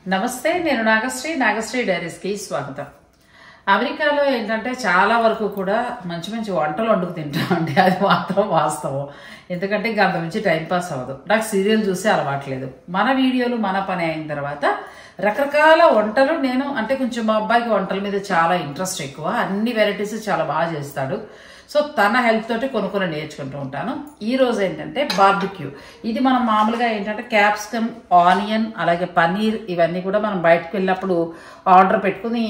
నమస్తే, నేను నాగశ్రీ డైరీస్కి స్వాగతం. అమెరికాలో ఏంటంటే చాలా వరకు కూడా మంచి మంచి వంటలు వండుకు తింటామండి. అది మాత్రం వాస్తవం. ఎందుకంటే ఇంకా అంత మించి టైంపాస్ అవ్వదు. నాకు సీరియల్ చూసి అలవాట్లేదు. మన వీడియోలు మన పని అయిన తర్వాత రకరకాల వంటలు నేను అంటే కొంచెం మా అబ్బాయికి వంటల మీద చాలా ఇంట్రెస్ట్ ఎక్కువ. అన్ని వెరైటీస్ చాలా బాగా చేస్తాడు. సో తన హెల్ప్ తోటి కొనుక్కొని నేర్చుకుంటూ ఉంటాను. ఈ రోజు ఏంటంటే బార్బిక్యూ. ఇది మనం మామూలుగా ఏంటంటే క్యాప్సికమ్, ఆనియన్, అలాగే పన్నీర్ ఇవన్నీ కూడా మనం బయటకు వెళ్ళినప్పుడు ఆర్డర్ పెట్టుకుని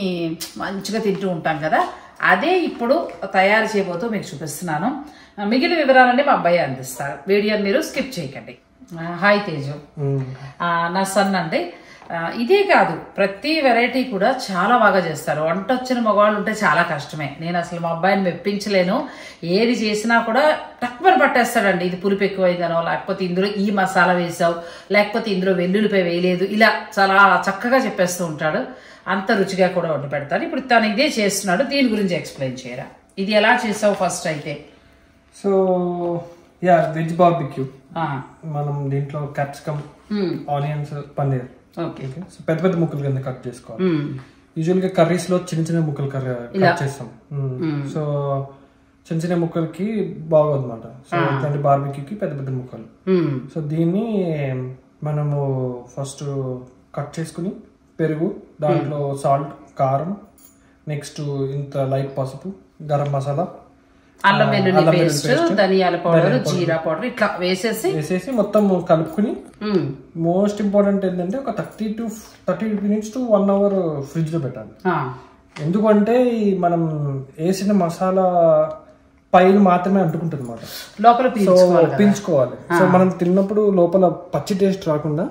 మంచిగా తింటూ ఉంటాం కదా. అదే ఇప్పుడు తయారు చేయబోతూ మీకు చూపిస్తున్నాను. మిగిలిన వివరాలన్నీ మా అబ్బాయి అందిస్తారు. వీడియోని మీరు స్కిప్ చేయకండి. హాయ్ తేజు, నా సన్ అండి. ఇదే కాదు, ప్రతి వెరైటీ కూడా చాలా బాగా చేస్తారు. వంట వచ్చిన మగవాళ్ళు ఉంటే చాలా కష్టమే. నేను అసలు మా అబ్బాయిని మెప్పించలేను. ఏది చేసినా కూడా టక్కుమని పట్టేస్తాడండి. ఇది పులుపు ఎక్కువైందనో, లేకపోతే ఇందులో ఈ మసాలా వేసావు, లేకపోతే ఇందులో వెల్లుల్లిపై వేయలేదు, ఇలా చాలా చక్కగా చెప్పేస్తూ ఉంటాడు. అంత రుచిగా కూడా వండి పెడతాను. ఇప్పుడు తను ఇదే చేస్తున్నాడు. దీని గురించి ఎక్స్ప్లెయిన్ చేయరా. ఇది ఎలా చేసావు ఫస్ట్ అయితే? So veg barbecue. మనం దీంట్లో క్యాప్సికమ్, ఆనియన్స్, పన్నీర్ సో పెద్ద పెద్ద ముక్కలు కింద కట్ చేసుకోవాలి. యూజువల్ గా కర్రీస్ లో చిన్న చిన్న ముక్కలు కట్ చేస్తాం. సో చిన్న చిన్న ముక్కలకి బాగోదు అనమాట. సో ఇట్లాంటి బార్బిక్యూకి పెద్ద పెద్ద ముక్కలు. సో దీన్ని మనము ఫస్ట్ కట్ చేసుకుని పెరుగు, దాంట్లో సాల్ట్, కారం, నెక్స్ట్ ఇంత లైట్ పసుపు, గరం మసాలా, అల్లం వెల్లుల్లి పేస్ట్, ధనియాల పౌడర్, జీరా పౌడర్ ఇట్లా వేసేసి మొత్తం కలుపుకుని మోస్ట్ ఇంపార్టెంట్ ఏంటంటే ఒక 30 minutes to 1 hour ఫ్రిడ్జ్ లో పెట్టాలి. ఎందుకంటే మనం వేసిన మసాలా పైలు మాత్రమే అంటుకుంటుంది అన్నమాట, లోపల పీల్చుకోవాలి. సో మనం తిన్నప్పుడు లోపల పచ్చి టేస్ట్ రాకుండా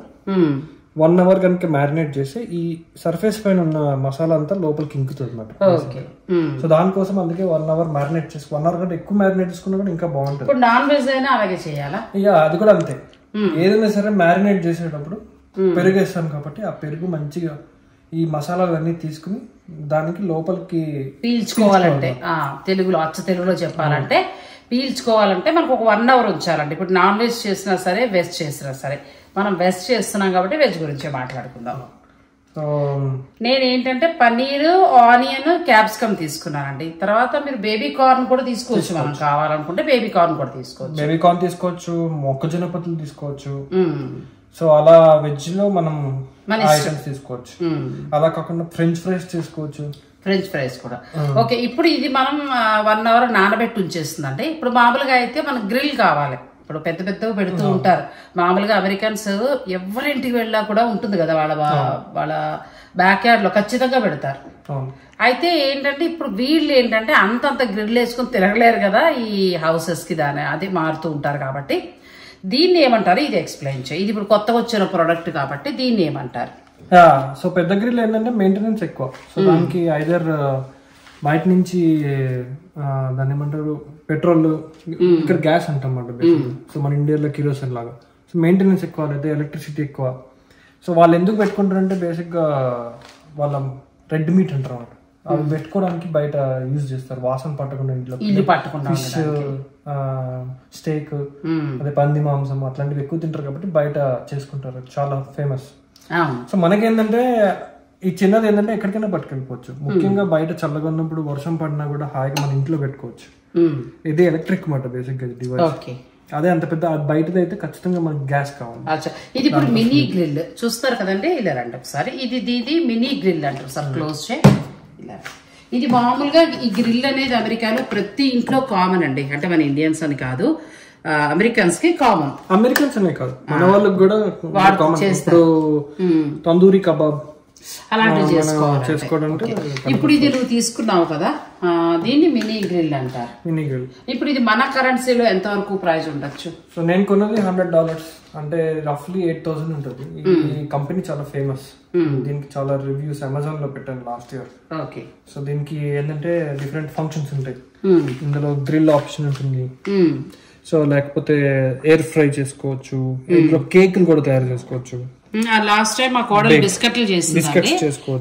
1 hour కనుక మ్యారినేట్ చేస్తే ఈ సర్ఫేస్ పైన ఉన్న మసాలా అంతా లోపలికి ఇంకుతుంది అన్నమాట. సో దానికోసం అందుకే 1 hour మ్యారినేట్ చేసుకుని 1 hour కంటే ఎక్కువ మ్యారినేట్ చేసుకున్నా కూడా ఇంకా బాగుంటుంది. నాన్ వెజ్ అయినా అలాగే చేయాలా? ఇక అది కూడా అంతే. ఏదైనా సరే మ్యారినేట్ చేసేటప్పుడు పెరుగు వేస్తాం కాబట్టి ఆ పెరుగు మంచిగా ఈ మసాలాలన్నీ తీసుకుని దానికి లోపలికి పీల్చుకోవాలంటే, అచ్చ తెలుగులో చెప్పాలంటే పీల్చుకోవాలంటే మనకు ఒక 1 hour ఉంచాలండి. ఇప్పుడు నాన్ వెజ్ చేసినా సరే, వెజ్ చేసినా సరే. మనం వెజ్ చేస్తున్నాం కాబట్టి వెజ్ గురించి మాట్లాడుకుందాం. నేనేంటంటే పన్నీర్, ఆనియన్, క్యాప్సికమ్ తీసుకున్నానండి. తర్వాత మీరు బేబీ కార్న్ కూడా తీసుకోవచ్చు. మనం కావాలనుకుంటే బేబీ కార్న్ కూడా తీసుకోవచ్చు, మొక్కజొన్న పొత్తులు తీసుకోవచ్చు. సో అలా వెజ్ లో మనం ఐటమ్స్ తీసుకోవచ్చు. అలా కాకుండా ఫ్రెంచ్ ఫ్రైస్ తీసుకోవచ్చు. ఫ్రెంచ్ ఫ్రైస్ కూడా ఓకే. ఇప్పుడు ఇది మనం 1 hour నానబెట్టి ఉంచేస్తుందండి. ఇప్పుడు మామూలుగా అయితే మనకు గ్రిల్ కావాలి. ఇప్పుడు పెద్ద పెద్దగా పెడుతూ ఉంటారు. మామూలుగా అమెరికన్స్ ఎవరింటికి వెళ్ళా కూడా ఉంటుంది కదా, వాళ్ళ బ్యాక్ యార్డ్ లో ఖచ్చితంగా పెడతారు. అయితే ఏంటంటే ఇప్పుడు వీళ్ళు ఏంటంటే అంతంత గ్రిల్ వేసుకుని తిరగలేరు కదా ఈ హౌసెస్ కి. అది మారుతూ ఉంటారు కాబట్టి దీన్ని ఏమంటారు, ఇది ఎక్స్ప్లెయిన్ చేయి. ఇది ఇప్పుడు కొత్తగా వచ్చిన ప్రోడక్ట్ కాబట్టి దీన్ని ఏమంటారు? సో పెద్ద గ్రిల్ ఏంటంటే మెయింటెనెన్స్ ఎక్కువ. సో దానికి ఐదర్ బయట నుంచి దాన్ని ఏమంటారు పెట్రోల్, ఇక్కడ గ్యాస్ అంటాం అన్నమాట. సో మన ఇండియాలో కిరోసిన్ లాగా. సో మెయింటెనెన్స్ ఎక్కువ, లేదా ఎలక్ట్రిసిటీ ఎక్కువ. సో వాళ్ళు ఎందుకు పెట్టుకుంటారంటే బేసిక్ గా వాళ్ళ రెడ్ మీట్ అంటారు అన్నమాట. అవి పెట్టుకోవడానికి బయట యూజ్ చేస్తారు, వాసన పట్టకుండా. ఇంట్లో ఫిష్, స్టేక్, అదే పంది మాంసం అట్లాంటివి ఎక్కువ తింటారు కాబట్టి బయట చేసుకుంటారు. చాలా ఫేమస్. సో మనకేంటంటే ఈ చిన్నది ఏంటంటే ఎక్కడికైనా పట్టుకెళ్ళిపోవచ్చు. ముఖ్యంగా బయట చల్లగా ఉన్నప్పుడు వర్షం పడినా కూడా హాయిగా మన ఇంట్లో పెట్టుకోవచ్చు. ఇది ఎలక్ట్రిక్ మాట బేసిక్ గా డివైస్. అదే అంత పెద్ద బయటది అయితే ఖచ్చితంగా మనకి గ్యాస్ కావాలి. ఇది ఇప్పుడు మినీ గ్రిల్ చూస్తారు కదండి, ఇలా రండి ఒకసారి. ఇది మినీ గ్రిల్ అంటారు సార్. క్లోజ్ చే ఇలా. ఇది మామూలుగా ఈ గ్రిల్ అనేది అమెరికాలో ప్రతి ఇంట్లో కామన్ అండి. అంటే మన ఇండియన్స్ అని కాదు, అమెరికన్స్ కి కామన్. అమెరికన్స్ అనే కాదు, మన వాళ్ళకి కూడా కామన్. ఇప్పుడు తందూరి కబాబ్ అలాంటివి చేసుకోవాలంటే. ఇప్పుడు ఇది నువ్వు తీసుకున్నావు కదా, దీన్ని మినీ గ్రిల్ అంటారు. Mini grill. ఇప్పుడు ఇది మన కరెన్సీలో ఎంత వరకు ప్రైస్ ఉండొచ్చు? సో నేను కొన్నది $100, అంటే రఫ్లీ 8,000 ఉంటుంది. ఈ కంపెనీ చాలా ఫేమస్. దీనికి చాలా రివ్యూస్ అమెజాన్ లో పెట్టాను లాస్ట్ ఇయర్. ఓకే. సో దీనికి ఏంటంటే డిఫరెంట్ ఫంక్షన్స్ ఉంటాయి. ఇందులో గ్రిల్ ఆప్షన్ ఉంటుంది. సో లేకపోతే ఎయిర్ ఫ్రై చేసుకోవచ్చు. ఇందులో కేక్ కూడా తయారు చేసుకోవచ్చు. లాస్ట్ టైం మా కోడలు బిస్కెట్లు చేసింది.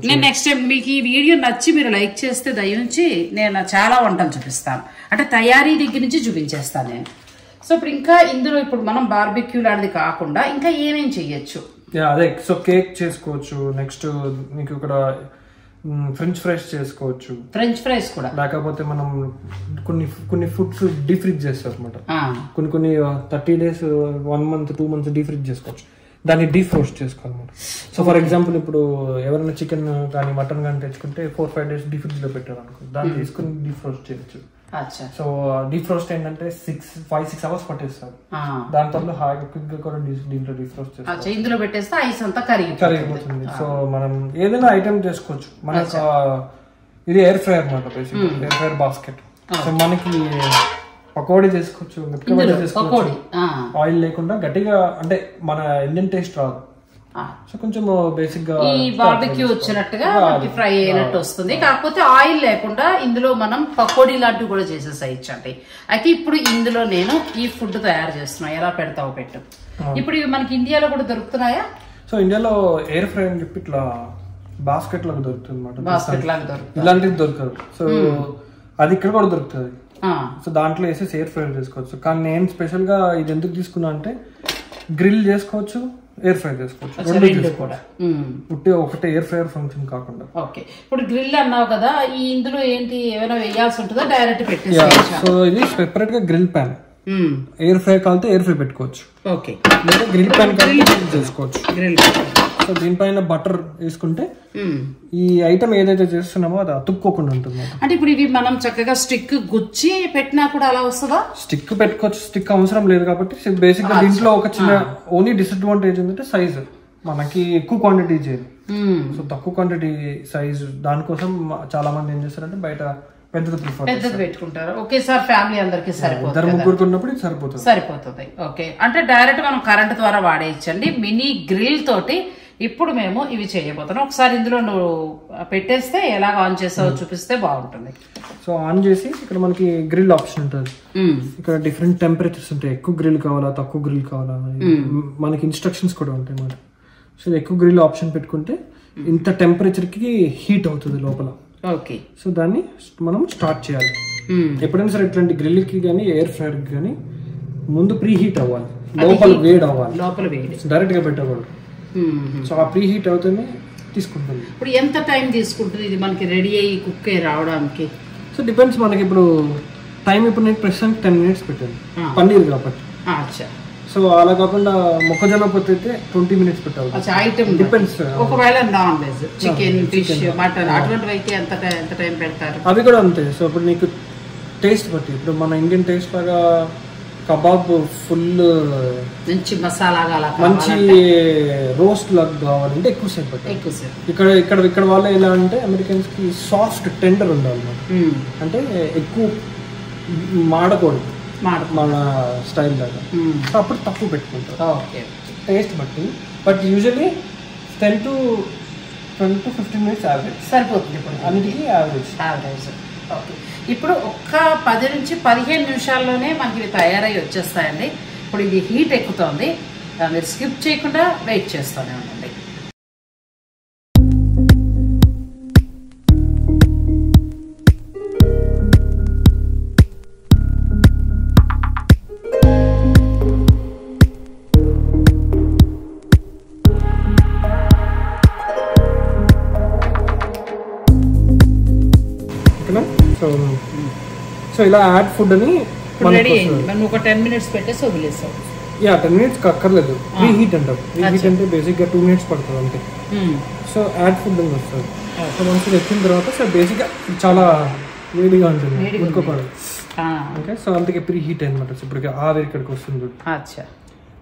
నేను నెక్స్ట్ టైం మీకు ఈ వీడియో నచ్చి మీరు లైక్ చేస్తే దయించి నేను చాలా వంటలు చూపిస్తాను. అంటే తయారీ దగ్గర నుంచి చూపించేస్తాను నేను. సో ఇప్పుడు ఇంకా ఇందులో ఇప్పుడు మనం బార్బిక్యూ లాంటిది కాకుండా ఇంకా ఏమేం చెయ్యొచ్చు అదే. సో కేక్ చేసుకోవచ్చు. నెక్స్ట్ మీకు ఇక్కడ ఫ్రెంచ్ ఫ్రైస్ చేసుకోవచ్చు. ఫ్రెంచ్ ఫ్రైస్ కూడా. లేకపోతే మనం కొన్ని ఫుడ్స్ డీఫ్రిజ్ చేస్తారు అనమాట. కొన్ని 30 days 1 month 2 months డీఫ్రిజ్ చేసుకోవచ్చు. దాన్ని డీప్ రోస్ట్ చేసుకోవాలన్నమాట. సో ఫర్ ఎగ్జాంపుల్ ఇప్పుడు ఎవరైనా చికెన్ కానీ మటన్ కానీ తెచ్చుకుంటే 4-5 days డీఫ్రిజ్ లో పెట్టారు అనుకో, దాన్ని తీసుకుని డీప్ రోస్ట్ చేయొచ్చు. సో డీప్ రోస్ట్ ఏంటంటే 5-6 hours పట్టేస్తారు. దాని తర్వాత హాయిగా క్విక్ గా కూడా దీంట్లో డీప్ రోస్ట్ చేస్తారు. ఇందులో పెట్టేస్తే ఐస్ అంతా కరిగిపోతుంది. సో మనం ఏదైనా ఐటమ్ చేసుకోవచ్చు. మనకు ఇది ఎయిర్ ఫ్రైయర్ అన్నమాట, basic air fryer basket. So మనకి పకోడీ చేసుకోవచ్చు, చేసుకోవచ్చు, ఆయిల్ లేకుండా గట్టిగా, అంటే మన ఇండియన్ టేస్ట్ రాదు. సో కొంచెం బేసిక్ గా ఈ బార్బిక్యూ వచ్చినట్టుగా ఫ్రై అయినట్టు వస్తుంది. కాకపోతే ఆయిల్ లేకుండా ఇందులో మనం పకోడీ లాంటివి కూడా చేసేసేయచ్చండి. అయితే ఇప్పుడు ఇందులో నేను ఈ ఫుడ్ తయారు చేస్తున్నా, ఎలా పెడతావు పెట్టు. ఇప్పుడు ఇవి మనకి ఇండియాలో కూడా దొరుకుతున్నాయా? సో ఇండియాలో ఎయిర్ ఫ్రై అని చెప్పి ఇట్లా బాస్కెట్ లాగా దొరుకుతుంది అనమాట. బాస్కెట్ లాగా దొరుకుతుంది, ఇలాంటిది దొరకదు. సో అది ఇక్కడ కూడా దొరుకుతుంది. సో దాంట్లో వేసేసి ఎయిర్ ఫ్రై చేసుకోవచ్చు. కానీ నేను స్పెషల్ గా ఇది ఎందుకు తీసుకున్నా అంటే గ్రిల్ చేసుకోవచ్చు, ఎయిర్ ఫ్రై చేసుకోవచ్చు, రెండు కూడా. ఒకటే ఎయిర్ ఫ్రైయర్ ఫంక్షన్ కాకుండా. ఓకే, ఇప్పుడు గ్రిల్ అన్నావు కదా, ఈ ఇందులో ఏంటి ఏమైనా వేయాల్సి ఉంటుందా డైరెక్ట్ పెట్టేసి? సో ఇది సెపరేట్ గా గ్రిల్ ప్యాన్. ఎయిర్ ఫ్రై కావాలంటే ఎయిర్ ఫ్రై పెట్టుకోవచ్చు. ఓకే, లేదా గ్రిల్ ప్యాన్ చేసుకోవచ్చు. సో దీనిపైన బటర్ వేసుకుంటే ఈ ఐటమ్ ఏదైతే చేస్తున్నామో అది అతుక్కోకుండా ఉంటుంది. అంటే ఇప్పుడు ఇవి మనం చక్కగా స్టిక్ గుచ్చి పెట్టినా కూడా అలా వస్తుందా? స్టిక్ పెట్టుకోవచ్చు, స్టిక్ అవసరం లేదు కాబట్టి. బేసిక్ గా దీంట్లో ఒక చిన్న ఓన్లీ డిసడ్వాంటేజ్ ఏంటంటే సైజ్ మనకి ఎక్కువ క్వాంటిటీ చేయదు. సో తక్కువ క్వాంటిటీ సైజ్, దానికోసం చాలా మంది ఏం చేస్తారంటే బయట పెద్దది పెట్టుకుంటారు. ఒకేసారి ఫ్యామిలీ అందరికి సరిపోతుంది. ఓకే, అంటే డైరెక్ట్ మనం కరెంట్ ద్వారా వాడేయచ్చండి మినీ గ్రిల్ తోటి. ఇప్పుడు మేము ఇవి చేయబోతున్నాం. ఒకసారి ఇందులో నువ్వు పెట్టేస్తే ఎలా ఆన్ చేసావో చూపిస్తే బాగుంటుంది. సో ఆన్ చేసి ఇక్కడ మనకి గ్రిల్ ఆప్షన్ ఉంటుంది. ఇక్కడ డిఫరెంట్ టెంపరేచర్స్ ఉంటాయి. ఎక్కువ గ్రిల్ కావాలా, తక్కువ గ్రిల్ కావాలా, మనకి ఇన్స్ట్రక్షన్స్ కూడా ఉంటాయి అన్నమాట. సో ఎక్కువ గ్రిల్ ఆప్షన్ పెట్టుకుంటే ఇంత టెంపరేచర్ కి హీట్ అవుతుంది లోపల. ఓకే, సో దాన్ని మనం స్టార్ట్ చేయాలి. ఎప్పుడైనా సరే ఇట్లాంటి గ్రిల్ కి కానీ ఎయిర్ ఫ్రైయర్ కి కానీ ముందు ప్రీ హీట్ అవ్వాలి, లోపల వేడి అవ్వాలి, డైరెక్ట్ గా పెట్టకూడదు. సో ఆ ప్రీ హీట్ అవుతుంది తీసుకుంటుంది. ఇప్పుడు ఎంత టైం తీసుకుంటుంది ఇది మనకి రెడీ అయ్యి కుక్ అయ్యి రావడానికి? So depends. మనకి ఇప్పుడు టైం ఇప్పుడు నేను ప్రస్తుతానికి 10 minutes పెట్టాను పన్నీర్ కాబట్టి. సో అలా కాకుండా మొక్కజొన్న పొత్తు అయితే 20 minutes పెట్టాలి. డిపెండ్స్. ఒకవేళ non veg chicken, fish, mutton అటువంటివి అయితే ఎంత టైం పెడతారు? అవి కూడా అంతే. సో ఇప్పుడు నీకు టేస్ట్ బట్టి, ఇప్పుడు మన ఇండియన్ టేస్ట్ లాగా కబాబ్ ఫుల్ మంచి మసాలాగా మంచి రోస్ట్ లాగా కావాలంటే ఎక్కువసేపు పెట్టాలి. ఇక్కడ వాళ్ళు ఎలా అంటే అమెరికన్స్ కి సాఫ్ట్ టెండర్ ఉండాలి. అంటే ఎక్కువ మాడకూడదు మన స్టైల్ లాగా. అప్పుడు తక్కువ పెట్టుకుంటారు టేస్ట్ బట్టి. But usually 10 to 15 minutes average సరిపోతుంది. ఇప్పుడు అన్నిటికీ యావరేజ్. ఓకే, ఇప్పుడు ఒక్క 10 నుంచి 15 నిమిషాల్లోనే మనకి ఇవి తయారై వచ్చేస్తాయండి. ఇప్పుడు ఇది హీట్ ఎక్కుతోంది, మీరు స్కిప్ చేయకుండా వెయిట్ చేస్తూనే ఉండండి. సో ఇలా యాడ్ ఫుడ్ అని రెడీ అయింది. మనం ఒక 10 minutes పెట్టేసి వదిలేసాం. 10 minutes అక్కర్లేదు, ప్రీ హీట్ అంటారు. ప్రీ హీట్ అంటే బేసిక్ గా 2 minutes పడుతుంది అంతే. సో యాడ్ ఫుడ్ అని వస్తుంది. సో మంచిగా ఎక్కిన తర్వాత సో బేసిక్ గా చాలా వేడిగా ఉంటుంది, ఉడుకోకూడదు. ఓకే, సో అందుకే ప్రీ హీట్ అనమాట. ఇప్పుడు ఆవిరి ఇక్కడికి వస్తుంది.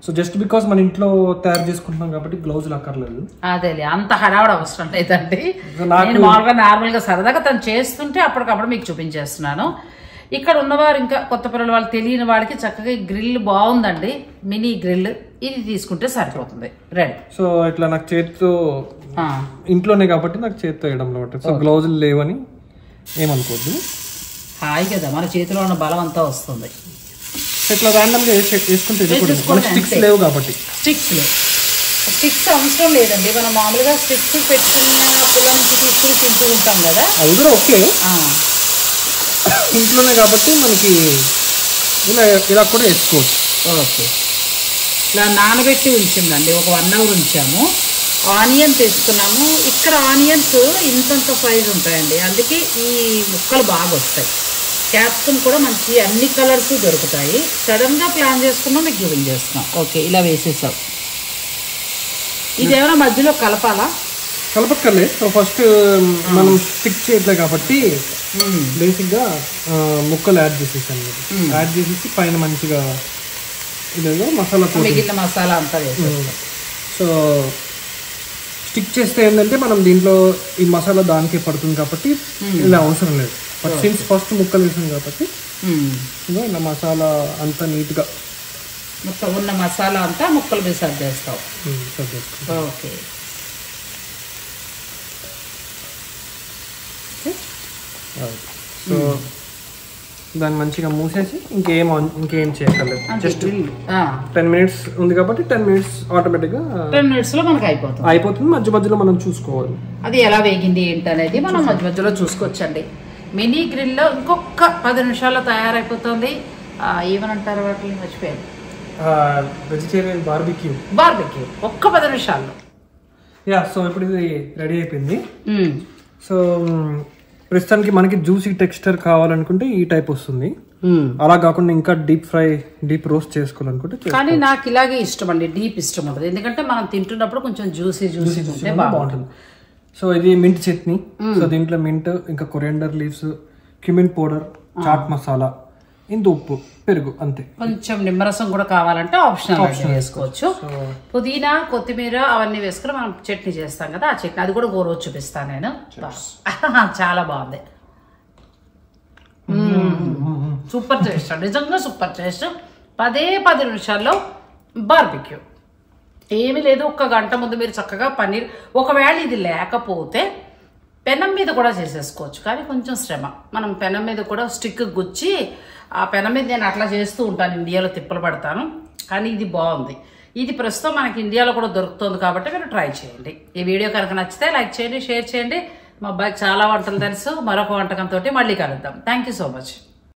సో జస్ట్ బికాస్ మన ఇంట్లో తయారు చేసుకుంటున్నాం కాబట్టి గ్లౌజులు అక్కర్లేదు. అదే అంత హడావుడు అవసరం లేదండి. నేను మామూలుగా నార్మల్ గా సరదాగా తను చేస్తుంటే అప్పటికప్పుడు మీకు చూపించేస్తున్నాను. ఇక్కడ ఉన్నవారు ఇంకా కొత్త పిల్లల వాళ్ళు తెలియని వాడికి చక్కగా గ్రిల్ బాగుందండి, మినీ గ్రిల్. ఇది తీసుకుంటే సరిపోతుంది, రెడీ. సో ఇట్లా నాకు చేతితో ఇంట్లోనే కాబట్టి నాకు చేతితో వేయడం అనమాట. సో గ్లౌజులు లేవని ఏమనుకోద్దు. హాయి కదా, మన చేతిలో ఉన్న బలం అంతా వస్తుంది. ఇట్లా ర్యాండమ్ గా వేసుకుంటే స్టిక్స్ లేవు కాబట్టి. స్టిక్స్ అవసరం లేదండి. మనం మామూలుగా స్టిక్స్ పెట్టుకున్న పుల్ల నుంచి తీసుకుని తింటూ ఉంటాం కదా, అది కూడా ఓకే. ఇంట్లోనే కాబట్టి మనకి ఇలా కూడా వేసుకోవచ్చు. ఓకే, ఇలా నానబెట్టి ఉంచిందండి. ఒక 1 అవర్ ఉంచాము. ఆనియన్ తీసుకున్నాము. ఇక్కడ ఆనియన్స్ ఇంతంత సైజు ఉంటాయండి, అందుకే ఈ ముక్కలు బాగా వస్తాయి. క్యాప్సికమ్ కూడా మంచి అన్ని కలర్స్ దొరుకుతాయి. సడన్గా ప్లాన్ చేసుకున్నాం, మీకు చూపించేస్తున్నాం. ఓకే, ఇలా వేసేసాం. ఇదేమైనా మధ్యలో కలపాలా? కలపక్కర్లేదు. సో ఫస్ట్ మనం స్టిక్ చేయట్లేదు కాబట్టి బేసిక్గా ముక్కలు యాడ్ చేసేసాను. యాడ్ చేసేసి పైన మంచిగా ఇదేదో మసాలా, మిగిలిన మసాలా అంతా వేసేస్తాం. సో స్టిక్ చేస్తే ఏంటంటే మనం దీంట్లో ఈ మసాలా దానికే పడుతుంది కాబట్టి ఇలా అవసరం లేదు. సిన్స్ ఫస్ట్ ముక్కలు వేసాం కాబట్టి ఇలా మసాలా అంతా నీట్గా మొత్తం ఉన్న మసాలా అంతా ముక్కలు మీద సర్వ్ చేస్తాం. ఓకే, సో దాన్ని మంచిగా మూసేసి ఇంకేం చేయక్కర్లేదు. జస్ట్ 10 minutes ఉంది కాబట్టి 10 minutes ఆటోమేటిక్గా 10 minutes లో మనకి అయిపోతుంది. మధ్య మధ్యలో మనం చూసుకోవాలి అది ఎలా వేగింది ఏంటనేది మనం మధ్య మధ్యలో చూసుకోవచ్చండి. మినీ గ్రిల్లో ఇంకొక 10 నిమిషాల్లో తయారైపోతుంది. ఏమనంటారు వాటిని, మర్చిపోయాను. వెజిటేరియన్ బార్బిక్యూ ఒక్క 10 నిమిషాల్లో. సో ఇప్పుడు ఇది రెడీ అయిపోయింది. సో ప్రస్తుతానికి మనకి జ్యూసీ టెక్స్చర్ కావాలనుకుంటే ఈ టైప్ వస్తుంది. అలా కాకుండా ఇంకా డీప్ రోస్ట్ చేసుకోవాలనుకుంటే, కానీ నాకు ఇలాగే ఇష్టం అండి. డీప్ ఇష్టం ఉంటుంది, ఎందుకంటే మనం తింటున్నప్పుడు కొంచెం జ్యూసీ ఉంటే బాగుంటుంది. సో ఇది మింట్ చట్నీ. సో దీంట్లో మింట్, ఇంకా coriander leaves, cumin powder, chaat masala, ఇంత ఉప్పు, పెరుగు, అంతే. కొంచెం నిమ్మరసం కూడా కావాలంటే ఆప్షనల్ వేసుకోవచ్చు. పుదీనా, కొత్తిమీర అవన్నీ వేసుకుని మనం చట్నీ చేస్తాం కదా, ఆ చట్నీ అది కూడా రోజు చూపిస్తాను నేను. చాలా బాగుంది, సూపర్ టేస్ట్, నిజంగా సూపర్ టేస్ట్. 10 నిమిషాల్లో బార్బిక్యూ. ఏమీ లేదు, 1 గంట ముందు మీరు చక్కగా పన్నీర్, ఒకవేళ ఇది లేకపోతే పెనం మీద కూడా చేసేసుకోవచ్చు, కానీ కొంచెం శ్రమ. మనం పెనం మీద కూడా స్టిక్ గుచ్చి, ఆ పెనం మీద నేను అట్లా చేస్తూ ఉంటాను, ఇండియాలో తిప్పలు పడతాను. కానీ ఇది బాగుంది. ఇది ప్రస్తుతం మనకి ఇండియాలో కూడా దొరుకుతుంది కాబట్టి మీరు ట్రై చేయండి. ఈ వీడియో కనుక నచ్చితే లైక్ చేయండి, షేర్ చేయండి. మా అబ్బాయికి చాలా వంటలు తెలుసు. మరొక వంటకంతో మళ్ళీ కలుద్దాం. Thank you so much.